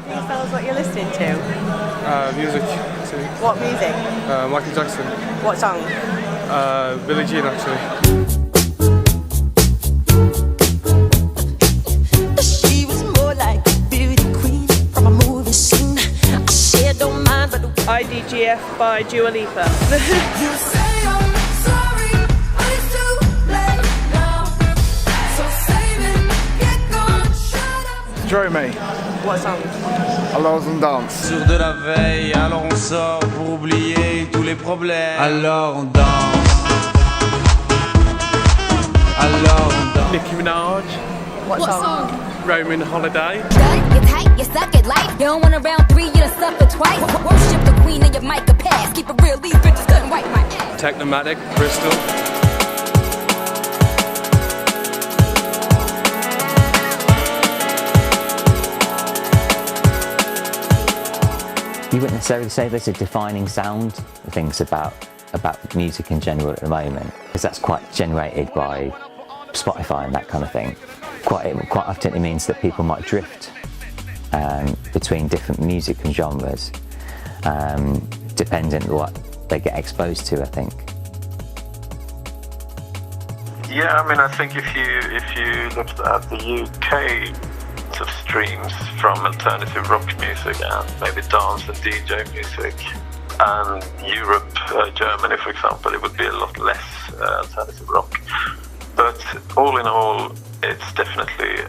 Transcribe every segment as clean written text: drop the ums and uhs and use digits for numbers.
Can you tell us what you're listening to? Music. What music? Michael Jackson. What song? Billie Jean, actually. She was more like a beauty queen from a movie scene. I sure don't mind, but IDGF by Dua Lipa. you say I'm sorry, but it's too late now. So save it, get gone, shut up. Jeremy. What song? Alors on danse. Jour de la veille, alors on sort pour oublier tous les problèmes. Alors on danse. Alors on danse. Nicki Minaj. What song? Roman Holiday. You tight, you suck it light. You don't want a round three, you done suffer twice. Worship the queen and your mic a pass. Keep it real, these bitches couldn't wipe my ass. Technomatic. Bristol. You wouldn't necessarily say there's a defining sound of things about music in general at the moment, because that's quite generated by Spotify and that kind of thing. Quite often it means that people might drift between different music and genres, depending on what they get exposed to, I think. Yeah, I mean, I think if you looked at the UK of streams from alternative rock music and maybe dance and DJ music, and Europe, Germany for example, it would be a lot less alternative rock. But all in all, it's definitely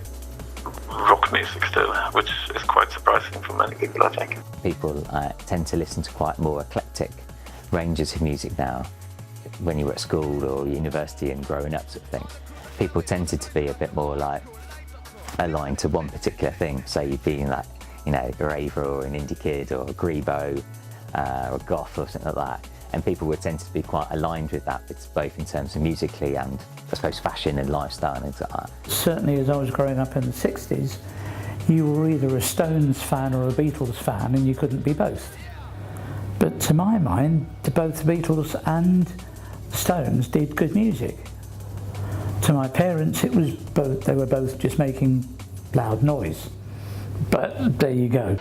rock music still, which is quite surprising for many people, I think. People tend to listen to quite more eclectic ranges of music now. When you were at school or university and growing up, sort of thing, people tended to be a bit more like aligned to one particular thing. So you'd be like, you know, a raver or an indie kid or a grebo or a goth or something like that. And people would tend to be quite aligned with that, both in terms of musically and, I suppose, fashion and lifestyle and things like that. Certainly as I was growing up in the 60s, you were either a Stones fan or a Beatles fan, and you couldn't be both. But to my mind, both the Beatles and the Stones did good music. To my parents, it was both. They were both just making loud noise. But there you go.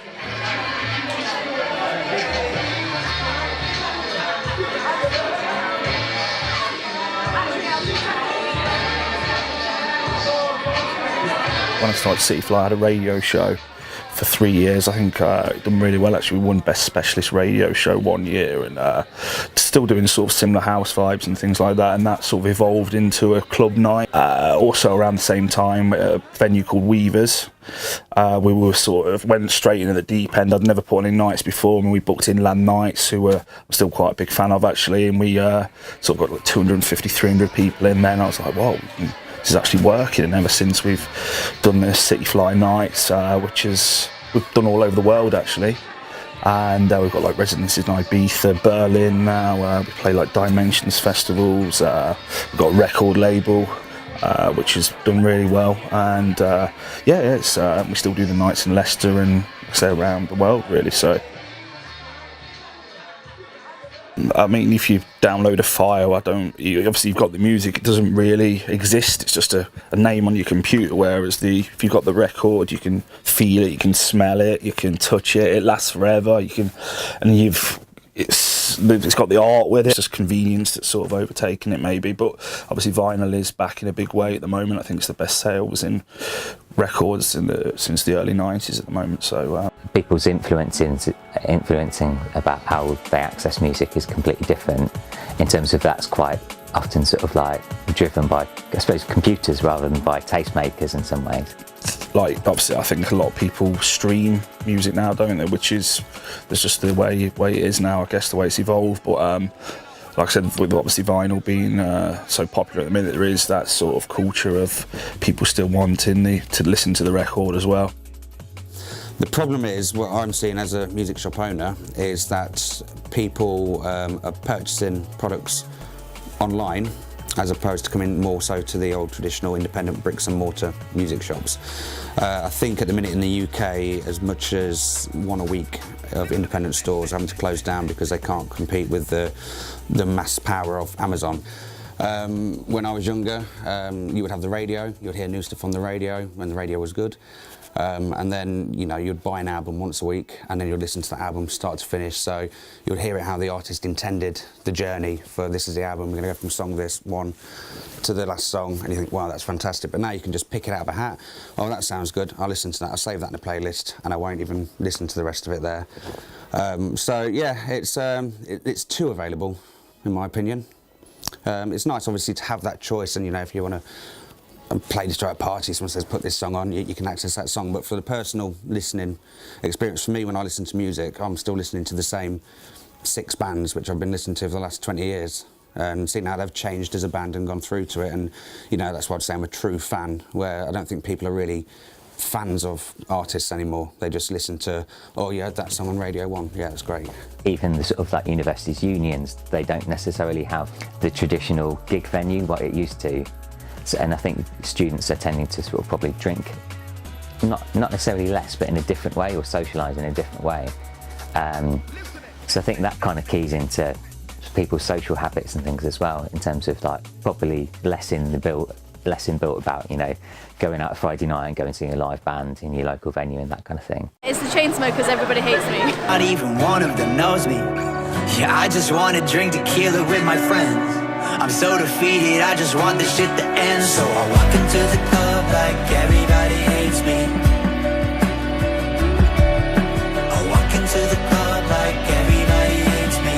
When I started City Fly, I had a radio show for 3 years. I think it done really well actually. We won Best Specialist Radio Show 1 year, and still doing sort of similar house vibes and things like that, and that sort of evolved into a club night. Also around the same time, a venue called Weavers. We were sort of went straight into the deep end. I'd never put on any nights before, and we booked Inland Nights, who I'm still quite a big fan of actually, and we sort of got like 250, 300 people in there, and I was like, wow, this is actually working. And ever since we've done the City Fly Nights, which is we've done all over the world actually, and we've got like residencies in Ibiza, Berlin now. We play like Dimensions festivals. We've got a record label which has done really well, and it's we still do the nights in Leicester and say around the world really. So I mean, if you download a file, obviously you've got the music, it doesn't really exist, it's just a name on your computer, whereas if you've got the record, you can feel it, you can smell it, you can touch it, it lasts forever, it's got the art with it. It's just convenience that's sort of overtaken it maybe, but obviously vinyl is back in a big way at the moment. I think it's the best sales in records since the early 90s at the moment. So people's influencing about how they access music is completely different. In terms of that's quite often sort of like driven by, I suppose, computers rather than by tastemakers in some ways. Like obviously I think a lot of people stream music now, don't they, which is that's just the way it is now, I guess, the way it's evolved. But like I said, with obviously vinyl being so popular at the minute, there is that sort of culture of people still wanting to listen to the record as well. The problem is, what I'm seeing as a music shop owner, is that people are purchasing products online as opposed to coming more so to the old traditional independent bricks and mortar music shops. I think at the minute in the UK, as much as one a week of independent stores are having to close down because they can't compete with the mass power of Amazon. When I was younger, you would have the radio, you would hear new stuff on the radio when the radio was good. And then, you know, you'd buy an album once a week and then you'd listen to the album start to finish. So you'd hear it how the artist intended the journey for this is the album, we're going to go from song this one to the last song, and you think, wow, that's fantastic. But now you can just pick it out of a hat. Oh, that sounds good. I'll listen to that. I'll save that in a playlist and I won't even listen to the rest of it there. So yeah, it's too available, in my opinion. It's nice, obviously, to have that choice, and you know, if you want to play this at a party, someone says put this song on, you can access that song. But for the personal listening experience, for me, when I listen to music, I'm still listening to the same 6 bands which I've been listening to for the last 20 years, and seeing how they've changed as a band and gone through to it. And you know, that's why I'd say I'm a true fan, where I don't think people are really fans of artists anymore. They just listen to, oh, you heard that song on Radio 1, yeah, it's great. Even the sort of like universities, unions, they don't necessarily have the traditional gig venue what it used to. So, and I think students are tending to sort of probably drink, not necessarily less, but in a different way, or socialise in a different way. So I think that kind of keys into people's social habits and things as well, in terms of like probably less in built about, you know, going out a Friday night and going and seeing a live band in your local venue and that kind of thing. It's the Chainsmokers, Everybody Hates Me. Not even one of them knows me. Yeah, I just want to drink tequila with my friends. I'm so defeated, I just want this shit to end. So I walk into the club like everybody hates me. I walk into the club like everybody hates me.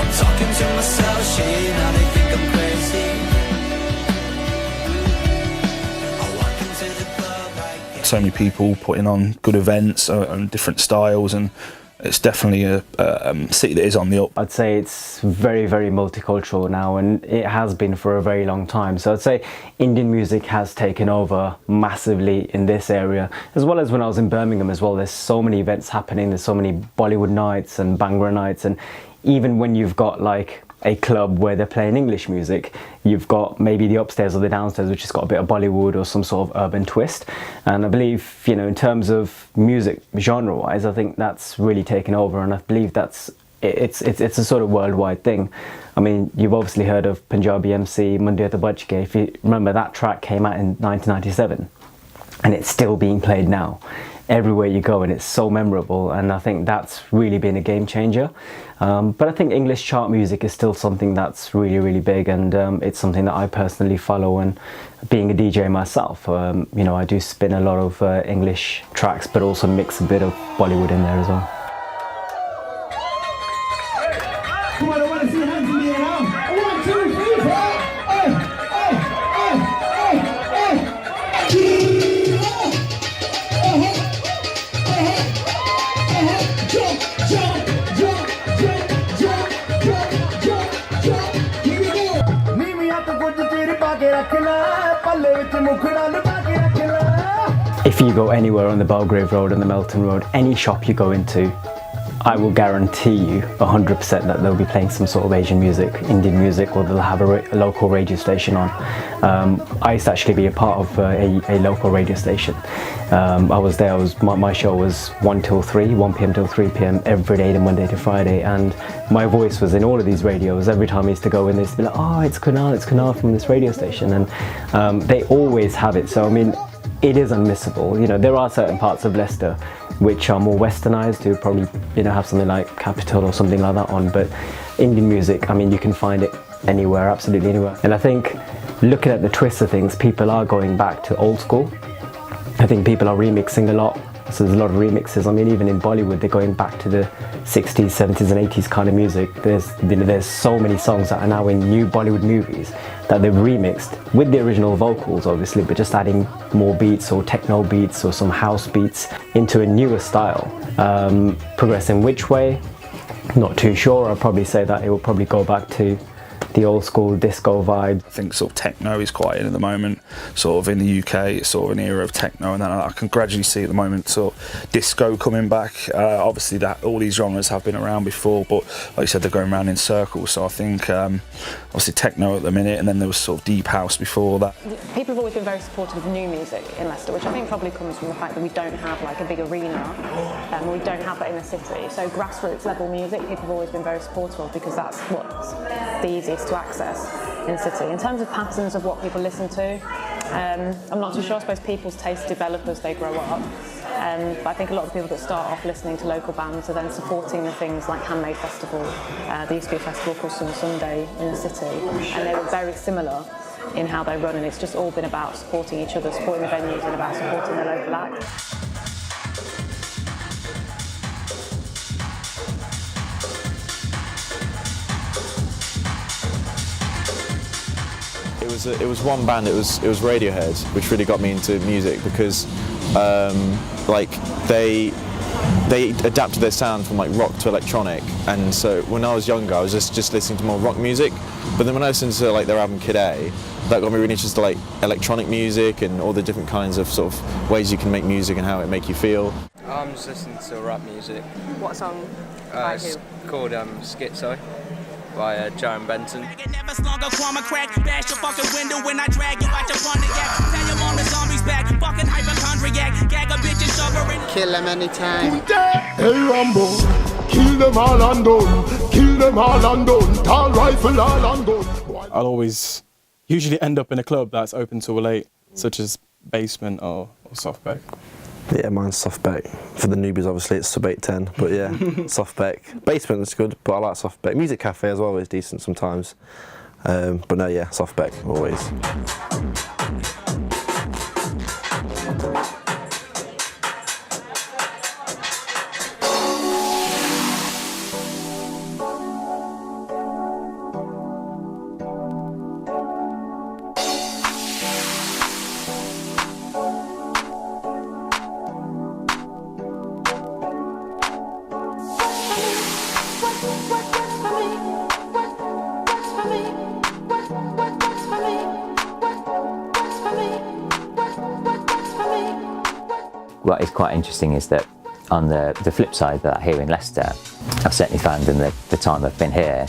I'm talking to myself, shit, now they think I'm crazy. I walk into the club like So many people putting on good events and different styles, and it's definitely a city that is on the up. I'd say it's very, very multicultural now, and it has been for a very long time. So I'd say Indian music has taken over massively in this area, as well as when I was in Birmingham as well. There's so many events happening, there's so many Bollywood nights and Bhangra nights, and even when you've got like a club where they're playing English music, you've got maybe the upstairs or the downstairs which has got a bit of Bollywood or some sort of urban twist. And I believe, you know, in terms of music genre wise, I think that's really taken over, and I believe it's a sort of worldwide thing. I mean, you've obviously heard of Punjabi MC Mundiya to Bach Ke. If you remember, that track came out in 1997 and it's still being played now everywhere you go, and it's so memorable, and I think that's really been a game changer. But I think English chart music is still something that's really, really big, and it's something that I personally follow. And being a DJ myself, you know, I do spin a lot of English tracks, but also mix a bit of Bollywood in there as well. Come on, I want to see your hands in the air now. 1, 2, 3, 4. If you go anywhere on the Belgrave Road and the Melton Road, any shop you go into, I will guarantee you 100% that they'll be playing some sort of Asian music, Indian music, or they'll have a local radio station on. I used to actually be a part of a local radio station. I was there, my show was 1 p.m. till 3 p.m. every day, Monday to Friday, and my voice was in all of these radios. Every time I used to go in, they used to be like, oh, it's Kunal from this radio station, and they always have it. So I mean, it is unmissable. You know, there are certain parts of Leicester which are more westernized, who probably, you know, have something like Capital or something like that on, but Indian music, I mean, you can find it anywhere, absolutely anywhere. And I think looking at the twist of things, people are going back to old school. I think people are remixing a lot, so there's a lot of remixes. I mean, even in Bollywood, they're going back to the 60s, 70s and 80s kind of music. There's so many songs that are now in new Bollywood movies that they've remixed with the original vocals, obviously, but just adding more beats or techno beats or some house beats into a newer style. Progressing which way, not too sure. I'll probably say that it will probably go back to the old school disco vibe. I think sort of techno is quite in at the moment, sort of in the UK, it's sort of an era of techno, and then I can gradually see at the moment sort of disco coming back. Obviously that all these genres have been around before, but like you said, they're going around in circles. So I think obviously techno at the minute, and then there was sort of deep house before that. People have always been very supportive of new music in Leicester, which I think probably comes from the fact that we don't have like a big arena, and we don't have that in the city. So grassroots level music, people have always been very supportive of, because that's what's the easiest to access in the city. In terms of patterns of what people listen to, I'm not too sure. I suppose people's tastes develop as they grow up. But I think a lot of the people that start off listening to local bands are then supporting the things like Handmade Festival. There used to be a festival called Sun Sunday in the city, and they were very similar in how they run, and it's just all been about supporting each other, supporting the venues, and about supporting the local act. It was one band. It was Radiohead, which really got me into music because, like they adapted their sound from like rock to electronic, and so when I was younger, I was just listening to more rock music. But then when I listened to like their album Kid A, that got me really interested in like electronic music and all the different kinds of sort of ways you can make music and how it make you feel. I'm just listening to rap music. What song? By It's who? called Schizo by Jaron Benson. Never slung a chroma crack, bash your fucking window when I drag you out your Pontiac. Tell your mom the zombies back, fucking hypochondriac, gag a bitch and shove her in. Kill them anytime. Hey Rambo, kill them all and done, kill them all and done, tall rifle all and done. I'll always usually end up in a club that's open till late, such as Basement or Softback. Yeah, mine's Softback. For the newbies, obviously, it's sub 810, but yeah, Softback. Basement is good, but I like Softback. Music Cafe as well is decent sometimes. But no, yeah, Softback, always. What is quite interesting is that on the flip side, that here in Leicester, I've certainly found in the time I've been here,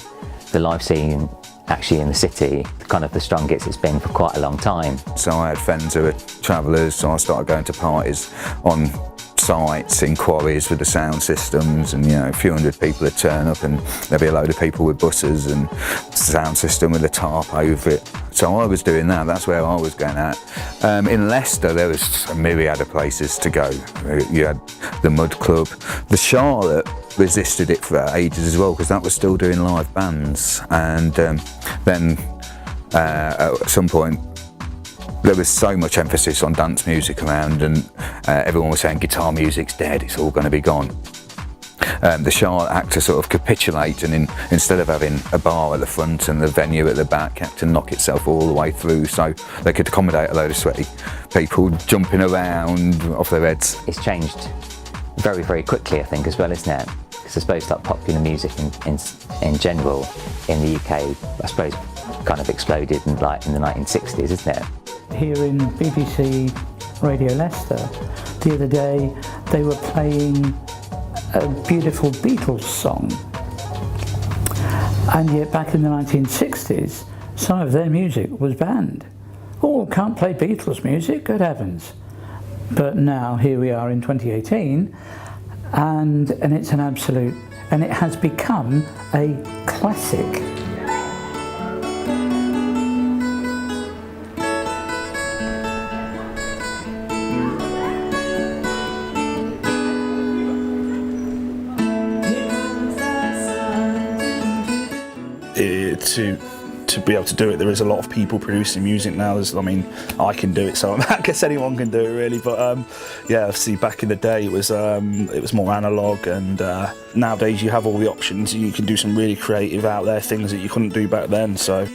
the live scene actually in the city, kind of the strongest it's been for quite a long time. So I had friends who were travellers, so I started going to parties on sites in quarries with the sound systems, and a few hundred people would turn up and there'd be a load of people with buses and sound system with a tarp over it. So I was doing that, that's where I was going at. In Leicester there was a myriad of places to go. You had the Mud Club. The Charlotte resisted it for ages as well because that was still doing live bands, and then at some point there was so much emphasis on dance music around, and everyone was saying guitar music's dead, it's all going to be gone. The Charlotte had to sort of capitulate, and instead of having a bar at the front and the venue at the back, had to knock itself all the way through so they could accommodate a load of sweaty people jumping around off their heads. It's changed very, very quickly, I think, as well, isn't it? Because I suppose like popular music in general in the UK, I suppose, kind of exploded in the 1960s, isn't it? Here in BBC Radio Leicester, the other day they were playing a beautiful Beatles song, and yet back in the 1960s some of their music was banned. Oh, can't play Beatles music, good heavens. But now here we are in 2018, and it's an absolute, and it has become a classic. To be able to do it, there is a lot of people producing music now. I can do it, so I guess anyone can do it really. But yeah, obviously back in the day it was more analog, and nowadays you have all the options. You can do some really creative out there things that you couldn't do back then. So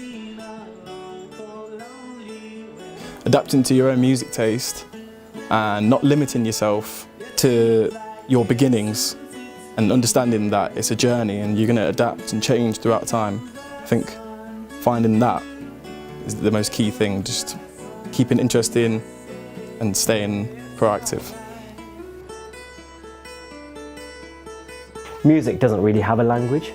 adapting to your own music taste and not limiting yourself to your beginnings, and understanding that it's a journey and you're going to adapt and change throughout time. I think finding that is the most key thing, just keeping interest in and staying proactive. Music doesn't really have a language.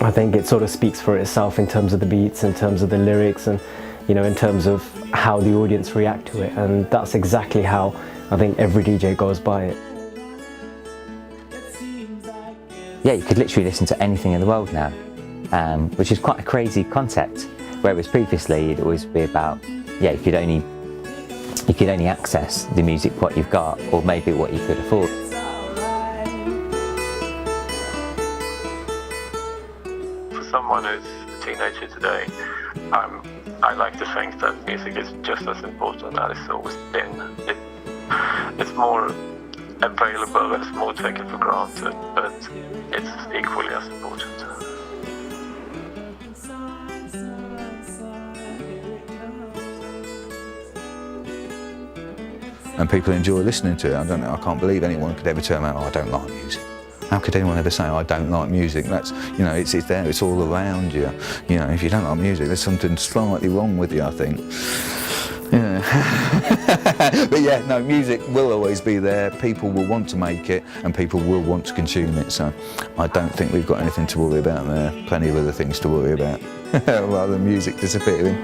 I think it sort of speaks for itself in terms of the beats, in terms of the lyrics, and in terms of how the audience react to it, and that's exactly how I think every DJ goes by it. Yeah, you could literally listen to anything in the world now, which is quite a crazy concept, whereas previously it'd always be about, yeah, if you'd only you could only access the music what you've got, or maybe what you could afford. For someone who's a teenager today, I like to think that music is just as important as it's always been. It's more available, it's more taken for granted, but it's equally as important. And people enjoy listening to it. I can't believe anyone could ever turn around, oh, I don't like music. How could anyone ever say, oh, I don't like music? That's, you know, it's there, it's all around you. You know, if you don't like music, there's something slightly wrong with you, I think. Yeah. But yeah, no, music will always be there. People will want to make it, and people will want to consume it. So I don't think we've got anything to worry about there. Plenty of other things to worry about, rather than music disappearing.